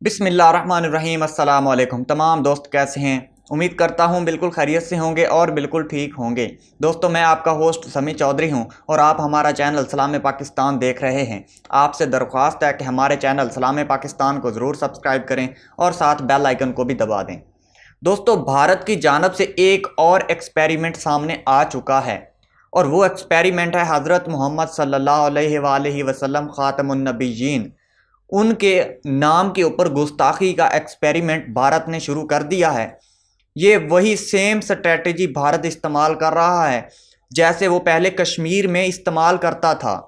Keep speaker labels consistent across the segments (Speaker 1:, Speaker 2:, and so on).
Speaker 1: بسم اللہ الرحمن الرحیم۔ السلام علیکم تمام دوست، کیسے ہیں؟ امید کرتا ہوں بالکل خیریت سے ہوں گے اور بالکل ٹھیک ہوں گے۔ دوستو، میں آپ کا ہوسٹ سمیع چودھری ہوں اور آپ ہمارا چینل سلام پاکستان دیکھ رہے ہیں۔ آپ سے درخواست ہے کہ ہمارے چینل سلام پاکستان کو ضرور سبسکرائب کریں اور ساتھ بیل آئیکن کو بھی دبا دیں۔ دوستو، بھارت کی جانب سے ایک اور ایکسپیریمنٹ سامنے آ چکا ہے اور وہ ایکسپیریمنٹ ہے حضرت محمد صلی اللہ علیہ وآلہ وسلم خاتم النبیین، ان کے نام کے اوپر گستاخی کا ایکسپیریمنٹ بھارت نے شروع کر دیا ہے۔ یہ وہی سیم سٹریٹجی بھارت استعمال کر رہا ہے جیسے وہ پہلے کشمیر میں استعمال کرتا تھا۔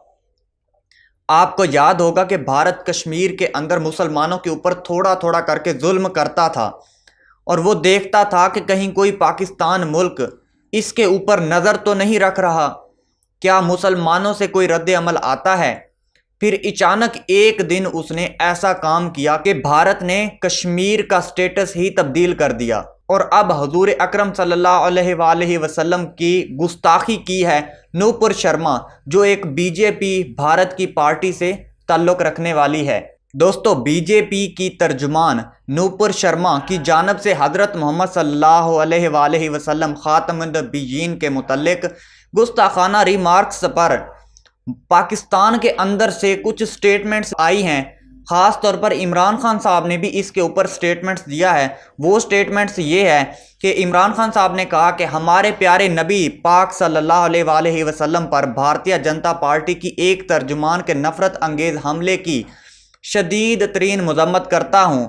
Speaker 1: آپ کو یاد ہوگا کہ بھارت کشمیر کے اندر مسلمانوں کے اوپر تھوڑا تھوڑا کر کے ظلم کرتا تھا اور وہ دیکھتا تھا کہ کہیں کوئی پاکستان ملک اس کے اوپر نظر تو نہیں رکھ رہا، کیا مسلمانوں سے کوئی رد عمل آتا ہے۔ پھر اچانک ایک دن اس نے ایسا کام کیا کہ بھارت نے کشمیر کا سٹیٹس ہی تبدیل کر دیا اور اب حضور اکرم صلی اللہ علیہ وآلہ وسلم کی گستاخی کی ہے نوپر شرما، جو ایک بی جے پی بھارت کی پارٹی سے تعلق رکھنے والی ہے۔ دوستو، بی جے پی کی ترجمان نوپر شرما کی جانب سے حضرت محمد صلی اللہ علیہ وآلہ وسلم خاتم النبیین کے متعلق گستاخانہ ریمارکس پر پاکستان کے اندر سے کچھ سٹیٹمنٹس آئی ہیں۔ خاص طور پر عمران خان صاحب نے بھی اس کے اوپر سٹیٹمنٹس دیا ہے۔ وہ سٹیٹمنٹس یہ ہے کہ عمران خان صاحب نے کہا کہ ہمارے پیارے نبی پاک صلی اللہ علیہ وآلہ وسلم پر بھارتیہ جنتا پارٹی کی ایک ترجمان کے نفرت انگیز حملے کی شدید ترین مذمت کرتا ہوں۔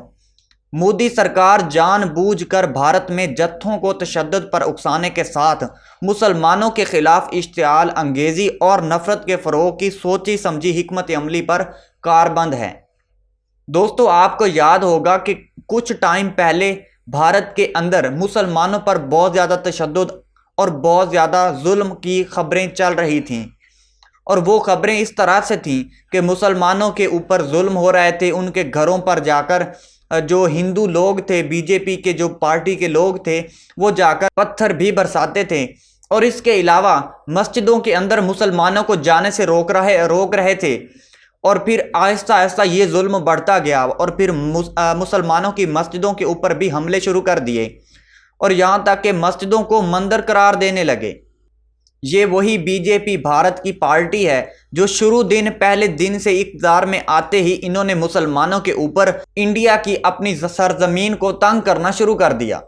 Speaker 1: مودی سرکار جان بوجھ کر بھارت میں جتھوں کو تشدد پر اکسانے کے ساتھ مسلمانوں کے خلاف اشتعال انگیزی اور نفرت کے فروغ کی سوچی سمجھی حکمت عملی پر کاربند ہے۔ دوستو، آپ کو یاد ہوگا کہ کچھ ٹائم پہلے بھارت کے اندر مسلمانوں پر بہت زیادہ تشدد اور بہت زیادہ ظلم کی خبریں چل رہی تھیں، اور وہ خبریں اس طرح سے تھیں کہ مسلمانوں کے اوپر ظلم ہو رہے تھے۔ ان کے گھروں پر جا کر جو ہندو لوگ تھے، بی جے پی کے جو پارٹی کے لوگ تھے، وہ جا کر پتھر بھی برساتے تھے، اور اس کے علاوہ مسجدوں کے اندر مسلمانوں کو جانے سے روک رہے تھے۔ اور پھر آہستہ آہستہ یہ ظلم بڑھتا گیا اور پھر مسلمانوں کی مسجدوں کے اوپر بھی حملے شروع کر دیے، اور یہاں تک کہ مسجدوں کو مندر قرار دینے لگے۔ یہ وہی بی جے پی بھارت کی پارٹی ہے جو شروع پہلے دن سے اقتدار میں آتے ہی انہوں نے مسلمانوں کے اوپر انڈیا کی اپنی سرزمین کو تنگ کرنا شروع کر دیا۔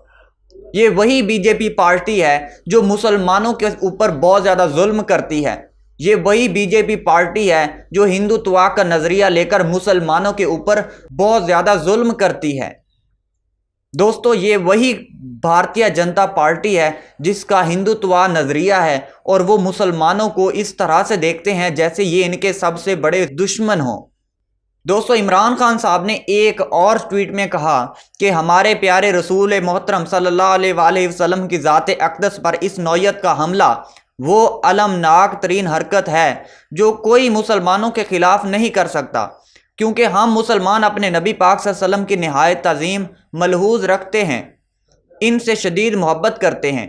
Speaker 1: یہ وہی بی جے پی پارٹی ہے جو مسلمانوں کے اوپر بہت زیادہ ظلم کرتی ہے۔ یہ وہی بی جے پی پارٹی ہے جو ہندوتوا کا نظریہ لے کر مسلمانوں کے اوپر بہت زیادہ ظلم کرتی ہے۔ دوستو، یہ وہی بھارتیہ جنتا پارٹی ہے جس کا ہندوتوا نظریہ ہے، اور وہ مسلمانوں کو اس طرح سے دیکھتے ہیں جیسے یہ ان کے سب سے بڑے دشمن ہوں۔ دوستو، عمران خان صاحب نے ایک اور ٹویٹ میں کہا کہ ہمارے پیارے رسول محترم صلی اللہ علیہ وآلہ وسلم کی ذات اقدس پر اس نوعیت کا حملہ وہ المناک ترین حرکت ہے جو کوئی مسلمانوں کے خلاف نہیں کر سکتا، کیونکہ ہم مسلمان اپنے نبی پاک صلی اللہ علیہ وسلم کی نہایت تعظیم ملحوظ رکھتے ہیں، ان سے شدید محبت کرتے ہیں۔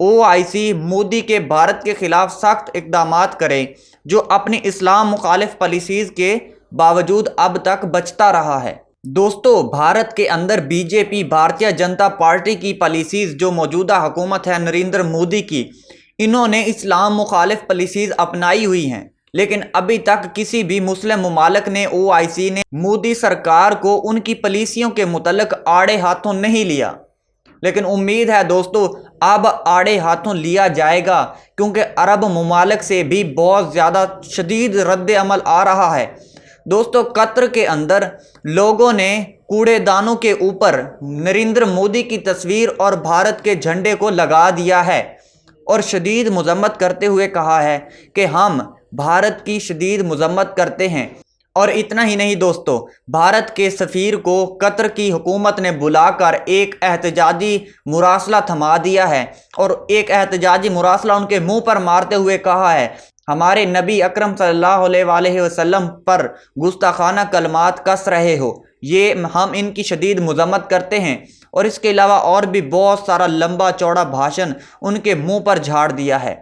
Speaker 1: OIC مودی کے بھارت کے خلاف سخت اقدامات کرے جو اپنی اسلام مخالف پالیسیز کے باوجود اب تک بچتا رہا ہے۔ دوستو، بھارت کے اندر بی جے پی بھارتیہ جنتا پارٹی کی پالیسیز جو موجودہ حکومت ہے نریندر مودی کی، انہوں نے اسلام مخالف پالیسیز اپنائی ہوئی ہیں، لیکن ابھی تک کسی بھی مسلم ممالک نے OIC نے مودی سرکار کو ان کی پالیسیوں کے متعلق آڑے ہاتھوں نہیں لیا، لیکن امید ہے دوستو اب آڑے ہاتھوں لیا جائے گا، کیونکہ عرب ممالک سے بھی بہت زیادہ شدید رد عمل آ رہا ہے۔ دوستو، قطر کے اندر لوگوں نے کوڑے دانوں کے اوپر نریندر مودی کی تصویر اور بھارت کے جھنڈے کو لگا دیا ہے اور شدید مذمت کرتے ہوئے کہا ہے کہ ہم بھارت کی شدید مذمت کرتے ہیں۔ اور اتنا ہی نہیں دوستو، بھارت کے سفیر کو قطر کی حکومت نے بلا کر ایک احتجاجی مراسلہ تھما دیا ہے، اور ایک احتجاجی مراسلہ ان کے منہ پر مارتے ہوئے کہا ہے ہمارے نبی اکرم صلی اللہ علیہ وآلہ وسلم پر گستاخانہ کلمات کس رہے ہو، یہ ہم ان کی شدید مذمت کرتے ہیں۔ اور اس کے علاوہ اور بھی بہت سارا لمبا چوڑا بھاشن ان کے منہ پر جھاڑ دیا ہے۔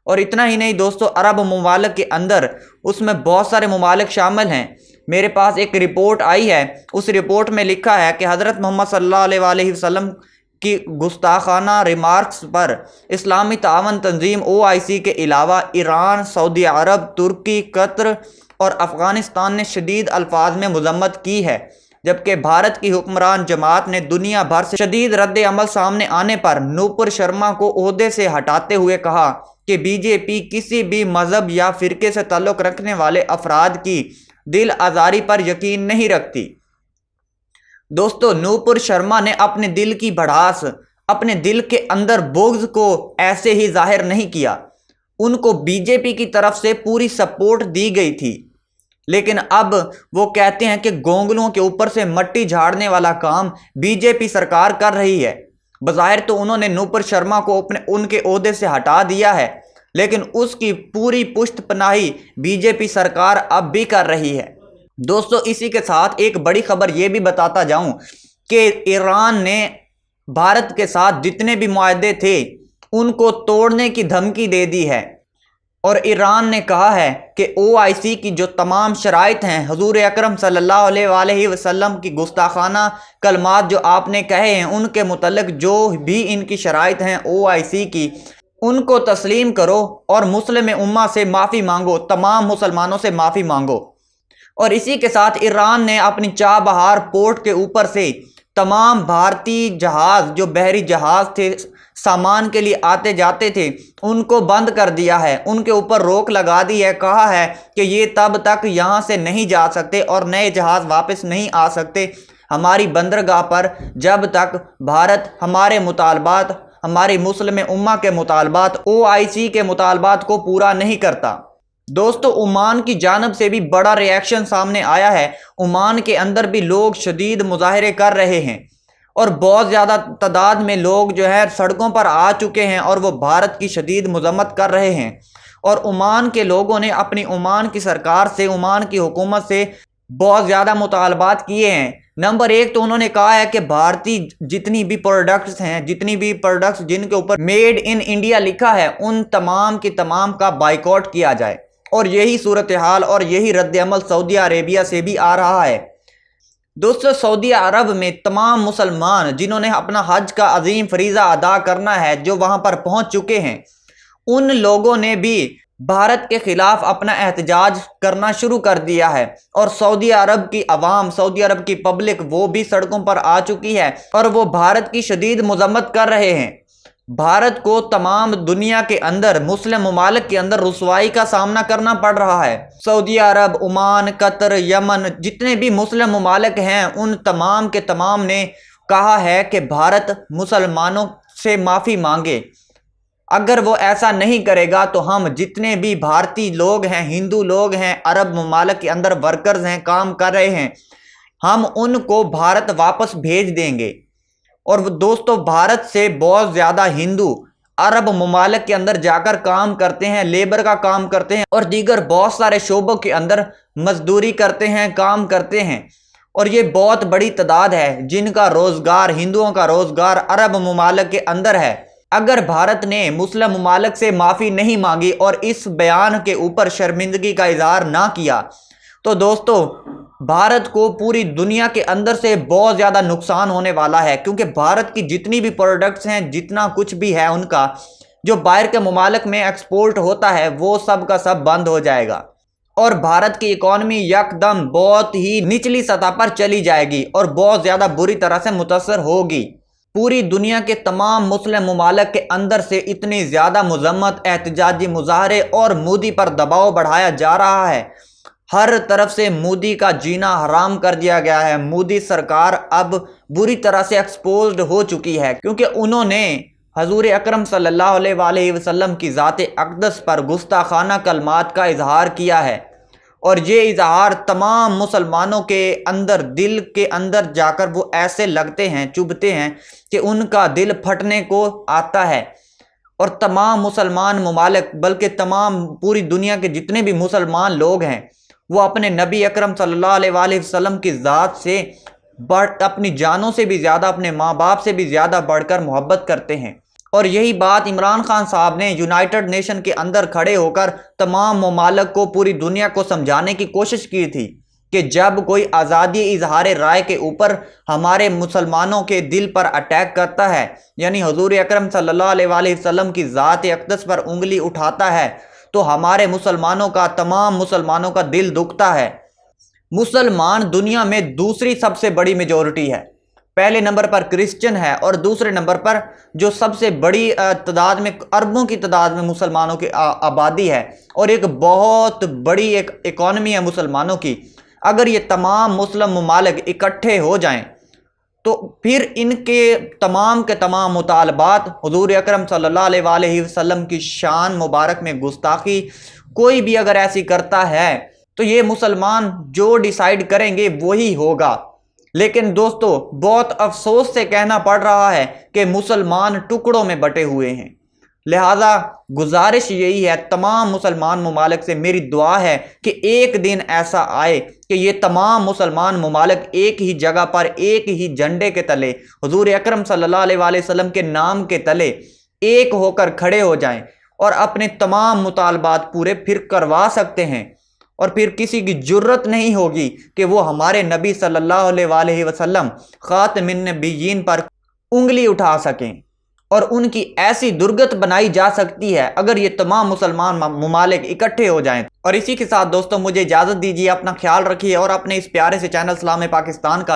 Speaker 1: اور اتنا ہی نہیں دوستو، عرب ممالک کے اندر اس میں بہت سارے ممالک شامل ہیں میرے پاس ایک رپورٹ آئی ہے، اس رپورٹ میں لکھا ہے کہ حضرت محمد صلی اللہ علیہ وسلم کی گستاخانہ ریمارکس پر اسلامی تعاون تنظیم OIC کے علاوہ ایران، سعودی عرب، ترکی، قطر اور افغانستان نے شدید الفاظ میں مذمت کی ہے، جبکہ بھارت کی حکمران جماعت نے دنیا بھر سے شدید رد عمل سامنے آنے پر نوپر شرما کو عہدے سے ہٹاتے ہوئے کہا کہ BJP کسی بھی مذہب یا فرقے سے تعلق رکھنے والے افراد کی دل آزاری پر یقین نہیں رکھتی۔ دوستو، نوپر شرما نے اپنے دل کی بھڑاس، اپنے دل کے اندر بغض کو ایسے ہی ظاہر نہیں کیا، ان کو BJP کی طرف سے پوری سپورٹ دی گئی تھی، لیکن اب وہ کہتے ہیں کہ گونگلوں کے اوپر سے مٹی جھاڑنے والا کام BJP سرکار کر رہی ہے۔ بظاہر تو انہوں نے نوپر شرما کو ان کے عہدے سے ہٹا دیا ہے، لیکن اس کی پوری پشت پناہی BJP سرکار اب بھی کر رہی ہے۔ دوستو، اسی کے ساتھ ایک بڑی خبر یہ بھی بتاتا جاؤں کہ ایران نے بھارت کے ساتھ جتنے بھی معاہدے تھے ان کو توڑنے کی دھمکی دے دی ہے، اور ایران نے کہا ہے کہ OIC کی جو تمام شرائط ہیں، حضور اکرم صلی اللہ علیہ وسلم کی گستاخانہ کلمات جو آپ نے کہے ہیں، ان کے متعلق جو بھی ان کی شرائط ہیں OIC کی، ان کو تسلیم کرو اور مسلم امہ سے معافی مانگو، تمام مسلمانوں سے معافی مانگو۔ اور اسی کے ساتھ ایران نے اپنی چابہار پورٹ کے اوپر سے تمام بھارتی جہاز جو بحری جہاز تھے، سامان کے لیے آتے جاتے تھے، ان کو بند کر دیا ہے، ان کے اوپر روک لگا دی ہے، کہا ہے کہ یہ تب تک یہاں سے نہیں جا سکتے اور نئے جہاز واپس نہیں آ سکتے ہماری بندرگاہ پر جب تک بھارت ہمارے مطالبات، ہماری مسلم امہ کے مطالبات، OIC کے مطالبات کو پورا نہیں کرتا۔ دوستو، عمان کی جانب سے بھی بڑا ریاکشن سامنے آیا ہے۔ عمان کے اندر بھی لوگ شدید مظاہرے کر رہے ہیں اور بہت زیادہ تعداد میں لوگ جو ہے سڑکوں پر آ چکے ہیں اور وہ بھارت کی شدید مذمت کر رہے ہیں، اور عمان کے لوگوں نے اپنی عمان کی سرکار سے، عمان کی حکومت سے بہت زیادہ مطالبات کیے ہیں۔ نمبر ایک تو انہوں نے کہا ہے کہ بھارتی جتنی بھی پروڈکٹس ہیں، جتنی بھی پروڈکٹس جن کے اوپر میڈ ان انڈیا لکھا ہے، ان تمام کی تمام کا بائیکاٹ کیا جائے، اور یہی صورتحال اور یہی رد عمل سعودی عربیہ سے بھی آ رہا ہے۔ دوستو، سعودی عرب میں تمام مسلمان جنہوں نے اپنا حج کا عظیم فریضہ ادا کرنا ہے، جو وہاں پر پہنچ چکے ہیں، ان لوگوں نے بھی بھارت کے خلاف اپنا احتجاج کرنا شروع کر دیا ہے، اور سعودی عرب کی عوام، سعودی عرب کی پبلک، وہ بھی سڑکوں پر آ چکی ہے اور وہ بھارت کی شدید مذمت کر رہے ہیں۔ بھارت کو تمام دنیا کے اندر، مسلم ممالک کے اندر رسوائی کا سامنا کرنا پڑ رہا ہے۔ سعودی عرب، عمان، قطر، یمن، جتنے بھی مسلم ممالک ہیں، ان تمام کے تمام نے کہا ہے کہ بھارت مسلمانوں سے معافی مانگے۔ اگر وہ ایسا نہیں کرے گا تو ہم جتنے بھی بھارتی لوگ ہیں، ہندو لوگ ہیں، عرب ممالک کے اندر ورکرز ہیں، کام کر رہے ہیں، ہم ان کو بھارت واپس بھیج دیں گے۔ اور دوستو، بھارت سے بہت زیادہ ہندو عرب ممالک کے اندر جا کر کام کرتے ہیں، لیبر کا کام کرتے ہیں اور دیگر بہت سارے شعبوں کے اندر مزدوری کرتے ہیں، کام کرتے ہیں، اور یہ بہت بڑی تعداد ہے جن کا روزگار، ہندوؤں کا روزگار عرب ممالک کے اندر ہے۔ اگر بھارت نے مسلم ممالک سے معافی نہیں مانگی اور اس بیان کے اوپر شرمندگی کا اظہار نہ کیا تو دوستو، بھارت کو پوری دنیا کے اندر سے بہت زیادہ نقصان ہونے والا ہے، کیونکہ بھارت کی جتنی بھی پروڈکٹس ہیں، جتنا کچھ بھی ہے ان کا جو باہر کے ممالک میں ایکسپورٹ ہوتا ہے، وہ سب کا سب بند ہو جائے گا، اور بھارت کی اکانومی یکدم بہت ہی نچلی سطح پر چلی جائے گی اور بہت زیادہ بری طرح سے متاثر ہوگی۔ پوری دنیا کے تمام مسلم ممالک کے اندر سے اتنی زیادہ مذمت، احتجاجی مظاہرے اور مودی پر دباؤ بڑھایا جا رہا ہے، ہر طرف سے مودی کا جینا حرام کر دیا گیا ہے۔ مودی سرکار اب بری طرح سے ایکسپوزڈ ہو چکی ہے، کیونکہ انہوں نے حضور اکرم صلی اللہ علیہ وسلم کی ذات اقدس پر گستاخانہ کلمات کا اظہار کیا ہے، اور یہ اظہار تمام مسلمانوں کے اندر، دل کے اندر جا کر وہ ایسے لگتے ہیں، چبھتے ہیں کہ ان کا دل پھٹنے کو آتا ہے، اور تمام مسلمان ممالک، بلکہ تمام پوری دنیا کے جتنے بھی مسلمان لوگ ہیں، وہ اپنے نبی اکرم صلی اللہ علیہ وسلم کی ذات سے اپنی جانوں سے بھی زیادہ، اپنے ماں باپ سے بھی زیادہ بڑھ کر محبت کرتے ہیں۔ اور یہی بات عمران خان صاحب نے یونائٹڈ نیشن کے اندر کھڑے ہو کر تمام ممالک کو، پوری دنیا کو سمجھانے کی کوشش کی تھی کہ جب کوئی آزادی اظہار رائے کے اوپر ہمارے مسلمانوں کے دل پر اٹیک کرتا ہے، یعنی حضور اکرم صلی اللہ علیہ وآلہ وسلم کی ذات اقدس پر انگلی اٹھاتا ہے، تو ہمارے مسلمانوں کا، تمام مسلمانوں کا دل دکھتا ہے۔ مسلمان دنیا میں دوسری سب سے بڑی میجورٹی ہے، پہلے نمبر پر کرسچن ہے اور دوسرے نمبر پر جو سب سے بڑی تعداد میں، اربوں کی تعداد میں مسلمانوں کی آبادی ہے، اور ایک بہت بڑی ایک اکانومی ہے مسلمانوں کی۔ اگر یہ تمام مسلم ممالک اکٹھے ہو جائیں تو پھر ان کے تمام مطالبات حضور اکرم صلی اللہ علیہ وآلہ وسلم کی شان مبارک میں گستاخی کوئی بھی اگر ایسی کرتا ہے تو یہ مسلمان جو ڈیسائیڈ کریں گے وہی ہوگا۔ لیکن دوستو بہت افسوس سے کہنا پڑ رہا ہے کہ مسلمان ٹکڑوں میں بٹے ہوئے ہیں۔ لہذا گزارش یہی ہے تمام مسلمان ممالک سے، میری دعا ہے کہ ایک دن ایسا آئے کہ یہ تمام مسلمان ممالک ایک ہی جگہ پر، ایک ہی جھنڈے کے تلے، حضور اکرم صلی اللہ علیہ وآلہ وسلم کے نام کے تلے ایک ہو کر کھڑے ہو جائیں اور اپنے تمام مطالبات پورے پھر کروا سکتے ہیں، اور پھر کسی کی جرت نہیں ہوگی کہ وہ ہمارے نبی صلی اللہ علیہ وآلہ وسلم خاتم النبیین پر انگلی اٹھا سکیں، اور ان کی ایسی درگت بنائی جا سکتی ہے اگر یہ تمام مسلمان ممالک اکٹھے ہو جائیں۔ اور اسی کے ساتھ دوستوں مجھے اجازت دیجیے، اپنا خیال رکھیے اور اپنے اس پیارے سے چینل سلام پاکستان کا بھی